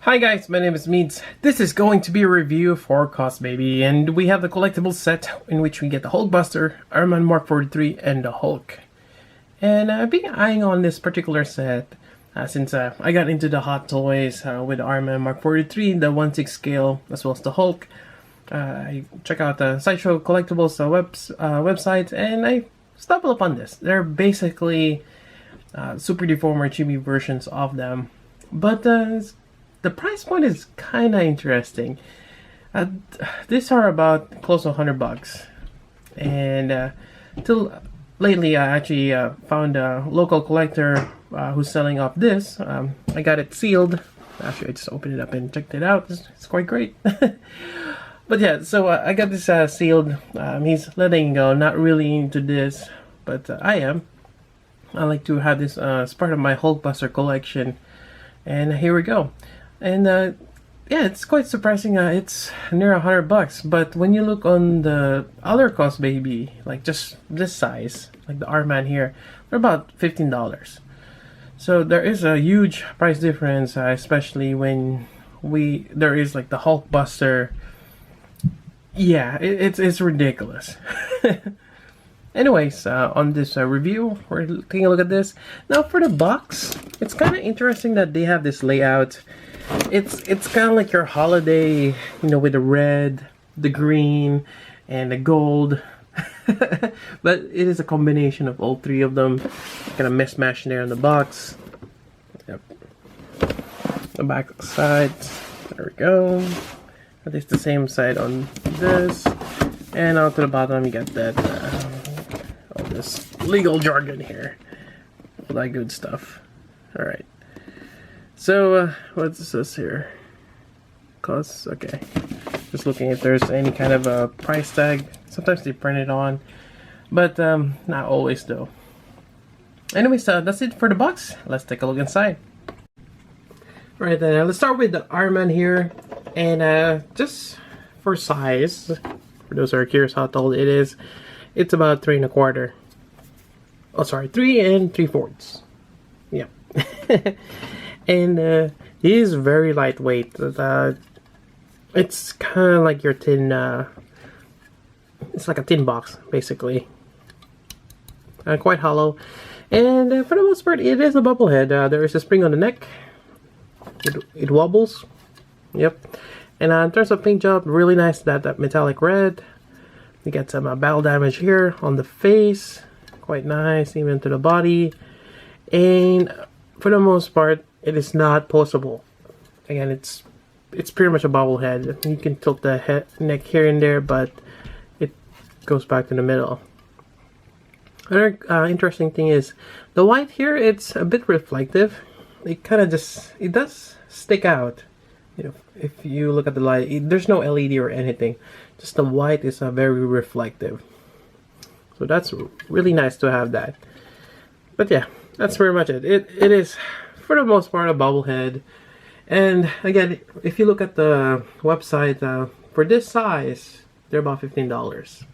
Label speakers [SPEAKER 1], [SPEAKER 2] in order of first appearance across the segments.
[SPEAKER 1] Hi guys, my name is Meads. This is going to be a review for Cosbaby, and we have the collectible set in which we get the Hulkbuster, Iron Man Mark 43, and the Hulk. And I've been eyeing on this particular set since I got into the hot toys with the Iron Man Mark 43, the 1/6 scale, as well as the Hulk. I check out the Sideshow Collectibles website, and I stumbled upon this. They're basically super deformed or chibi versions of them, but the price point is kind of interesting. These are about close to $100, and till lately I actually found a local collector who's selling off this. I got it sealed. Actually, I just opened it up and checked it out. It's quite great. But yeah, so I got this sealed. He's letting go. Not really into this, but I am. I like to have this as part of my Hulkbuster collection, and here we go. And yeah, it's quite surprising. It's near $100, but when you look on the other Cosbaby, like just this size, like the Iron Man here, they're about $15. So there is a huge price difference, especially when there is like the Hulkbuster. Yeah, it's ridiculous. Anyways, on this review, we're taking a look at this. Now for the box, it's kind of interesting that they have this layout. It's kind of like your holiday, you know, with the red, the green, and the gold. But it is a combination of all three of them. Kind of mismatched there in the box. Yep. The back side. There we go. At least the same side on this. And out to the bottom, you got that all this legal jargon here. All that good stuff. All right. So, what's this here? Okay. Just looking if there's any kind of a price tag. Sometimes they print it on, but not always though. Anyways, that's it for the box. Let's take a look inside. Alright, then let's start with the Iron Man here. And just for size, for those who are curious how tall it is, it's about 3 1/4. Oh, sorry, 3 3/4. Yeah. And he is very lightweight. It's kind of like your tin. It's like a tin box, basically. Quite hollow, and for the most part, it is a bobble-head. There is a spring on the neck. It wobbles. Yep. And in terms of paint job, really nice. That metallic red. You get some battle damage here on the face. Quite nice, even to the body. And for the most part, it is not postable. Again, it's pretty much a bobblehead. You can tilt the neck here and there, but it goes back to the middle. Another interesting thing is the white here. It's a bit reflective. It kind of it does stick out. You know, if you look at the light, there's no LED or anything. Just the white is very reflective. So that's really nice to have that. But yeah, that's pretty much it. It is, for the most part, a bobblehead. And again, if you look at the website, for this size, they're about $15.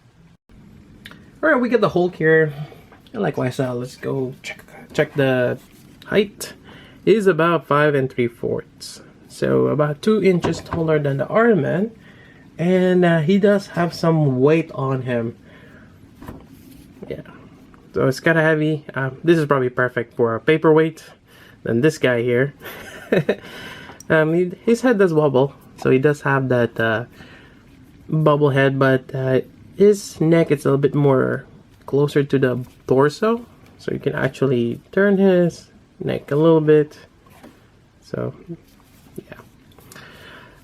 [SPEAKER 1] Alright, we get the Hulk here. And likewise, let's go check the height. It is about 5 3/4. So about 2 inches taller than the Iron Man. And he does have some weight on him. Yeah. So it's kind of heavy. This is probably perfect for a paperweight. Then this guy here. His head does wobble, so he does have that bubble head, but his neck is a little bit more closer to the torso, so you can actually turn his neck a little bit. So yeah,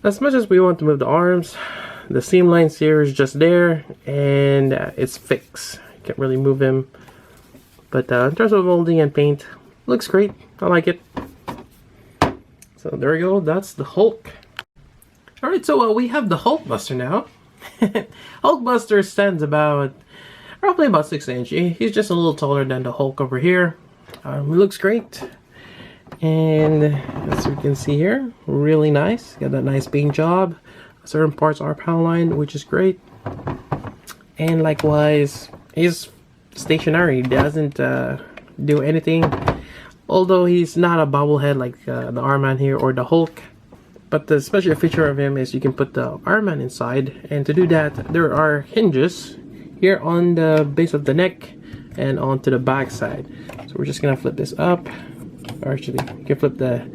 [SPEAKER 1] as much as we want to move the arms, the seam lines here is just there, and it's fixed. You can't really move him. But in terms of molding and paint, looks great. I like it. So there we go. That's the Hulk. Alright, so we have the Hulkbuster now. Hulkbuster stands roughly about 6 inches. He's just a little taller than the Hulk over here. He looks great. And as you can see here, really nice. Got that nice paint job. Certain parts are power line, which is great. And likewise, he's stationary. He doesn't do anything. Although he's not a bobblehead like the Iron Man here or the Hulk, But the special feature of him is you can put the Iron Man inside, and to do that there are hinges here on the base of the neck and onto the back side. So we're just gonna flip this up, or actually you can flip the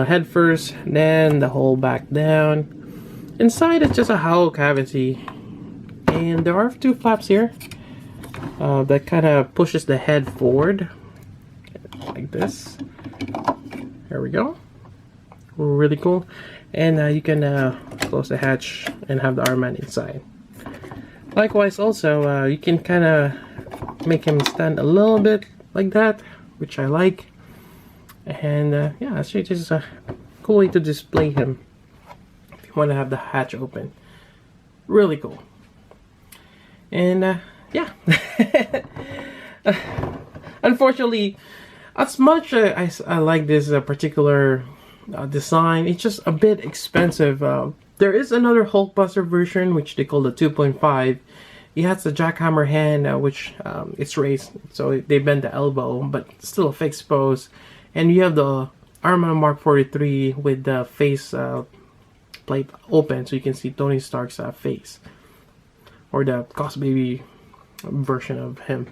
[SPEAKER 1] head first, then the whole back down. Inside it's just a hollow cavity, and there are two flaps here that kind of pushes the head forward like this. There we go. Really cool. And you can close the hatch and have the Iron Man inside. Likewise also you can kind of make him stand a little bit like that, which I like. And yeah, it's just a cool way to display him if you want to have the hatch open. Really cool. And yeah. Unfortunately, as much as I like this particular design, it's just a bit expensive. There is another Hulkbuster version which they call the 2.5. He has the jackhammer hand, which it's raised, so they bend the elbow, but still a fixed pose. And you have the Iron Man Mark 43 with the face plate open, so you can see Tony Stark's face, or the Cosbaby version of him.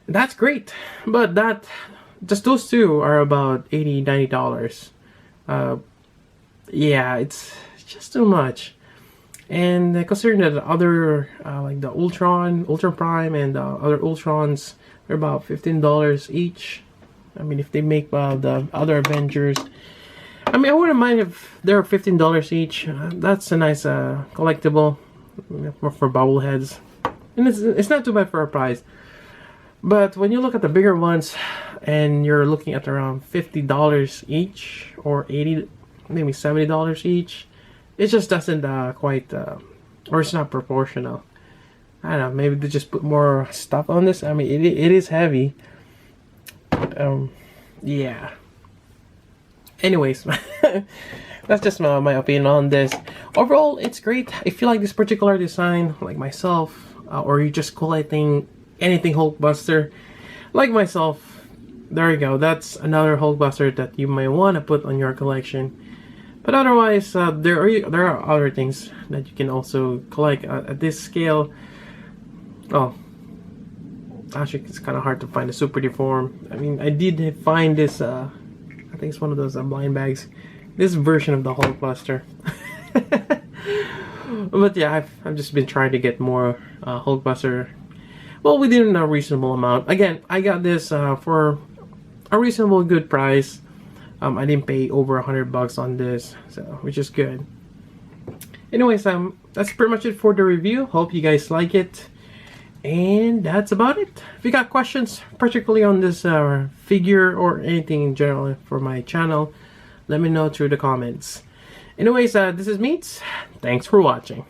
[SPEAKER 1] That's great, but just those two are about $80–90. Yeah, it's just too much. And considering that the other like the Ultron Prime and the other Ultrons are about $15 each. I mean, if they make the other Avengers, I mean, I wouldn't mind if they're $15 each. That's a nice collectible for bobbleheads, and it's not too bad for a price. But when you look at the bigger ones, and you're looking at around $50 each, or $80, maybe $70 each, it just doesn't quite, or it's not proportional. I don't know, maybe they just put more stuff on this. I mean, it is heavy. Yeah. Anyways, that's just my opinion on this. Overall, it's great. If you like this particular design, like myself, or you're just collecting anything Hulkbuster, like myself, there you go. That's another Hulkbuster that you might want to put on your collection. But otherwise, there are other things that you can also collect at this scale. Oh, actually, it's kind of hard to find a super deform. I mean, I did find this. I think it's one of those blind bags. This version of the Hulkbuster. But yeah, I've just been trying to get more Hulkbuster. Well, within a reasonable amount. Again, I got this for a reasonable good price. I didn't pay over $100 on this, so which is good. Anyways, that's pretty much it for the review. Hope you guys like it, and that's about it. If you got questions, particularly on this figure or anything in general for my channel, let me know through the comments. Anyways, this is Meats. Thanks for watching.